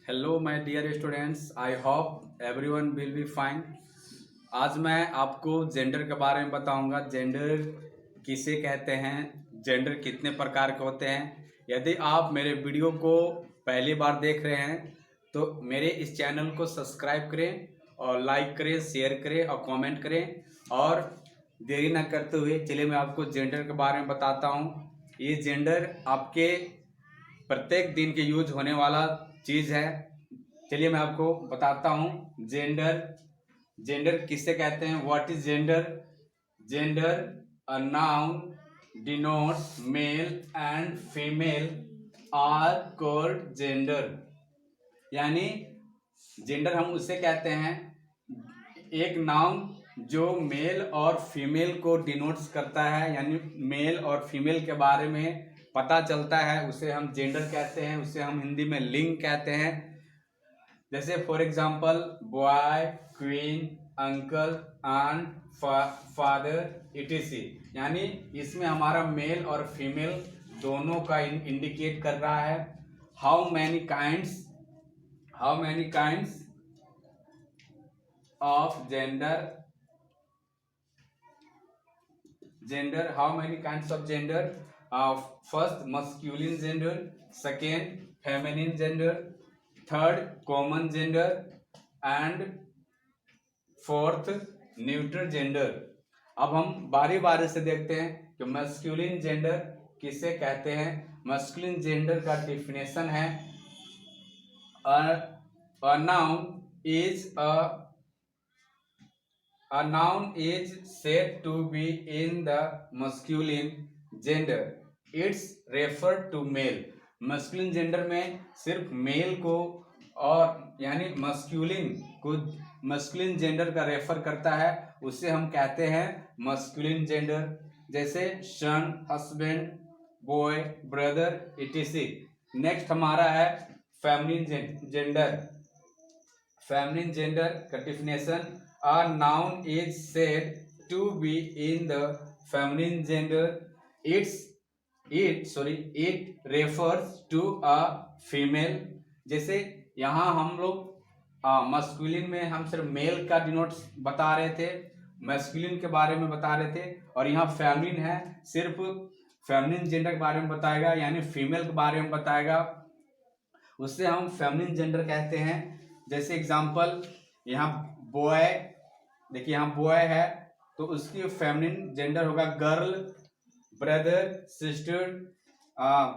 Hello my dear students, I hope everyone will be fine. आज मैं आपको gender के बारे में बताऊंगा। जेंडर किसे कहते हैं, जेंडर कितने प्रकार के होते हैं। यदि आप मेरे वीडियो को पहली बार देख रहे हैं तो मेरे इस चैनल को सब्सक्राइब करें और लाइक करें, शेयर करें और कमेंट करें। और देरी न करते हुए चलिए मैं आपको जेंडर के बारे में बताता हूँ। ये जेंडर आपके प्रत्येक दिन के यूज होने वाला चीज है। चलिए मैं आपको बताता हूँ जेंडर। जेंडर किसे कहते हैं? What is gender? Gender a noun denotes male and female are called gender. यानी जेंडर हम उसे कहते हैं, एक नाउन जो मेल और फीमेल को डिनोट्स करता है, यानी मेल और फीमेल के बारे में पता चलता है, उसे हम जेंडर कहते हैं। उसे हम हिंदी में लिंग कहते हैं। जैसे for example boy, queen, uncle, aunt, father etc. यानी इसमें हमारा मेल और फीमेल दोनों का इंडिकेट कर रहा है। How many kinds of gender, how many kinds of gender? First masculine gender, second feminine gender, third common gender and fourth neutral gender. अब हम बारी बारी से देखते हैं कि मस्कुलिन जेंडर किसे कहते हैं। मस्कुलिन जेंडर का डिफिनेशन है a noun is said to be in the masculine gender. It's referred to male. Masculine gender में सिर्फ मेल को और यानी मस्कुलिन जेंडर का रेफर करता है, उसे हम कहते हैं मस्कुलिन जेंडर। जैसे son, husband, boy, brother etc. Next हमारा है फेमिनिन जेंडर। फेमिनिन जेंडर का definition a noun is said to be in the feminine gender. It refers to a female. जैसे यहाँ हम लोग मस्कुलिन में हम सिर्फ मेल का डिनोट्स बता रहे थे, मस्कुलिन के बारे में बता रहे थे, और यहाँ फेमिनिन है, सिर्फ फेमिनिन जेंडर के बारे में बताएगा, यानी फीमेल के बारे में बताएगा, उससे हम फेमिनिन जेंडर कहते हैं। जैसे एग्जांपल यहाँ बॉय, देखिए यहाँ बॉय है तो उसकी फेमिनिन जेंडर होगा गर्ल, ब्रदर, सिस्टर,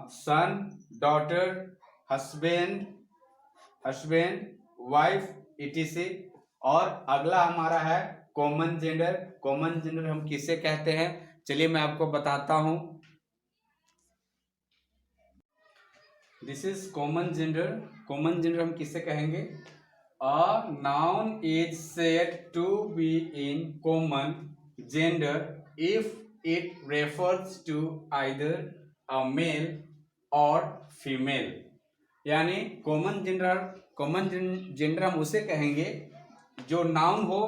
सन, डॉटर, हस्बैंड, वाइफ इटीसी। और अगला हमारा है कॉमन जेंडर। कॉमन जेंडर हम किसे कहते हैं, चलिए मैं आपको बताता हूं। This is common gender. Common gender हम किसे कहेंगे? A noun is said to be in common gender if it refers to either a male or female. यानी कॉमन जेंडर हम उसे कहेंगे जो नाउन हो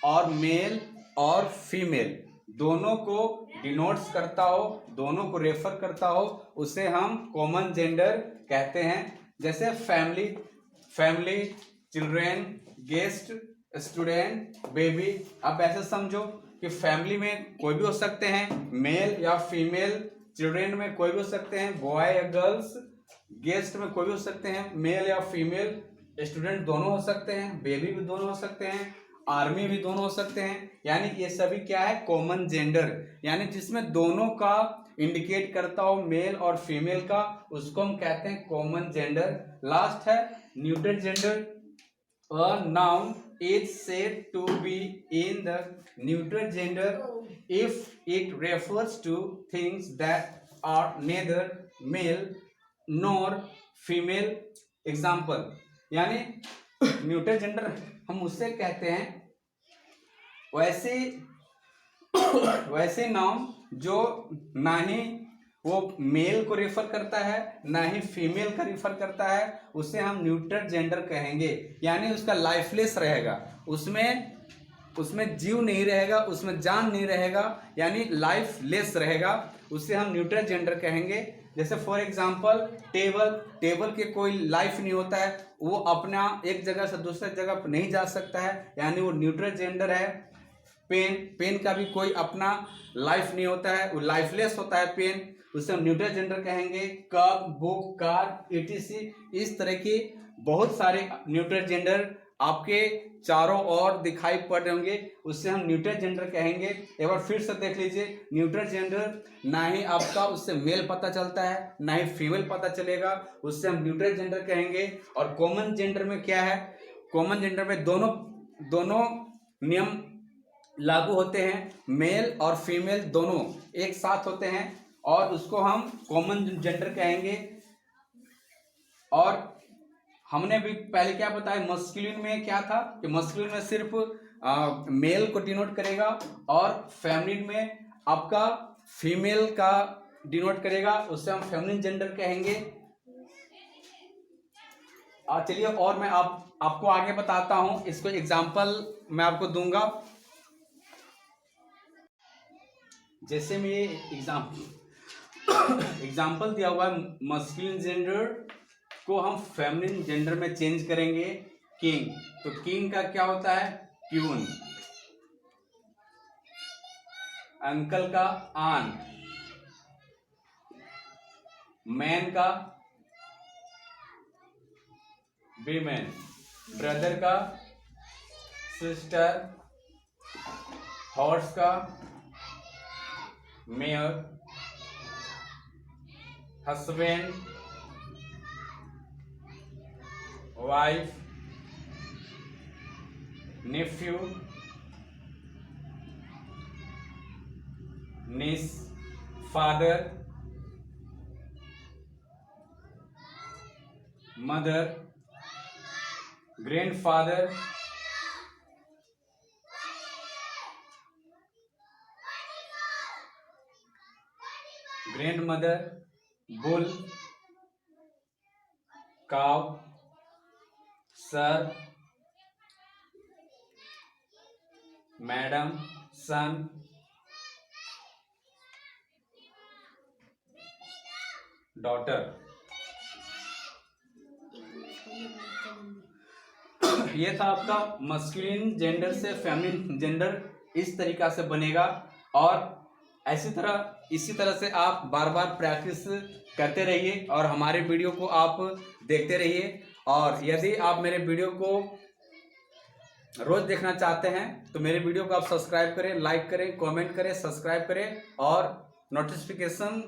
और मेल और फीमेल दोनों को डिनोट्स करता हो, दोनों को रेफर करता हो, उसे हम कॉमन जेंडर कहते हैं। जैसे family, children, guest, student, baby. आप ऐसे समझो कि फैमिली में कोई भी हो सकते हैं, मेल या फीमेल, चिल्ड्रेन में कोई भी हो सकते हैं, बॉय या गर्ल्स, गेस्ट में कोई भी हो सकते हैं, मेल या फीमेल, स्टूडेंट दोनों हो सकते हैं, बेबी भी दोनों हो सकते हैं, आर्मी भी दोनों हो सकते हैं। यानी ये सभी क्या है? कॉमन जेंडर, यानी जिसमें दोनों का इंडिकेट करता हो, मेल और फीमेल का, उसको हम कहते हैं कॉमन जेंडर। लास्ट है neutral gender. A noun is said to be in the neutral gender if it refers to things that are neither male nor female. Example, यानी न्यूट्रल जेंडर हम उससे कहते हैं वैसे नाउन जो ना ही वो मेल को रेफर करता है ना ही फीमेल का रेफर करता है, उसे हम न्यूट्रल जेंडर कहेंगे। यानी उसका लाइफलेस रहेगा, उसमें जीव नहीं रहेगा, उसमें जान नहीं रहेगा, यानी लाइफलेस रहेगा, उसे हम न्यूट्रल जेंडर कहेंगे। जैसे फॉर एग्जांपल टेबल के कोई लाइफ नहीं होता है, वो अपना एक जगह से दूसरे जगह पर नहीं जा सकता है, यानी वो न्यूट्रल जेंडर है। पेन का भी कोई अपना लाइफ नहीं होता है, वो लाइफलेस होता है पेन, उसे हम न्यूट्रल जेंडर कहेंगे। कप, बुक, कार, etc, इस तरह की बहुत सारे न्यूट्रल जेंडर आपके चारों ओर दिखाई पड़ रहे होंगे, उससे हम न्यूट्रल जेंडर कहेंगे। एक बार फिर से देख लीजिए, न्यूट्रल जेंडर ना ही आपका उससे मेल पता चलता है ना ही फीमेल पता चलेगा, उससे हम न्यूट्रल जेंडर कहेंगे। और कॉमन जेंडर में क्या है, कॉमन जेंडर में दोनों नियम लागू होते हैं, मेल और फीमेल दोनों एक साथ होते हैं, और उसको हम कॉमन जेंडर कहेंगे। और हमने भी पहले क्या बताया, मस्कुलिन में क्या था कि मस्कुलिन में सिर्फ मेल को डिनोट करेगा, और फेमिनिन में आपका फीमेल का डिनोट करेगा, उससे हम फेमिनिन जेंडर कहेंगे। चलिए और मैं आपको आगे बताता हूं, इसको एग्जांपल मैं आपको दूंगा। जैसे मैं ये एग्जाम्पल दिया हुआ है, मस्कुलिन जेंडर को हम फेमिनिन जेंडर में चेंज करेंगे, किंग। तो किंग का क्या होता है, क्यून। अंकल का आन, मैन का वीमेन, ब्रदर का सिस्टर, हॉर्स का mare, husband, wife, nephew, niece, father, mother, grandfather, grandmother, bull, cow, sir, madam, son, daughter. ये था आपका मस्कुलिन जेंडर से फेमिनिन जेंडर, इस तरीका से बनेगा। और इसी तरह से आप बार बार प्रैक्टिस करते रहिए और हमारे वीडियो को आप देखते रहिए। और यदि आप मेरे वीडियो को रोज देखना चाहते हैं तो मेरे वीडियो को आप सब्सक्राइब करें, लाइक करें, कमेंट करें, सब्सक्राइब करें, और नोटिफिकेशन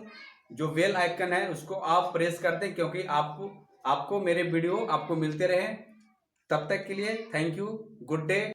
जो बेल आइकन है उसको आप प्रेस कर दें, क्योंकि आपको मेरे वीडियो आपको मिलते रहे। तब तक के लिए थैंक यू, गुड डे।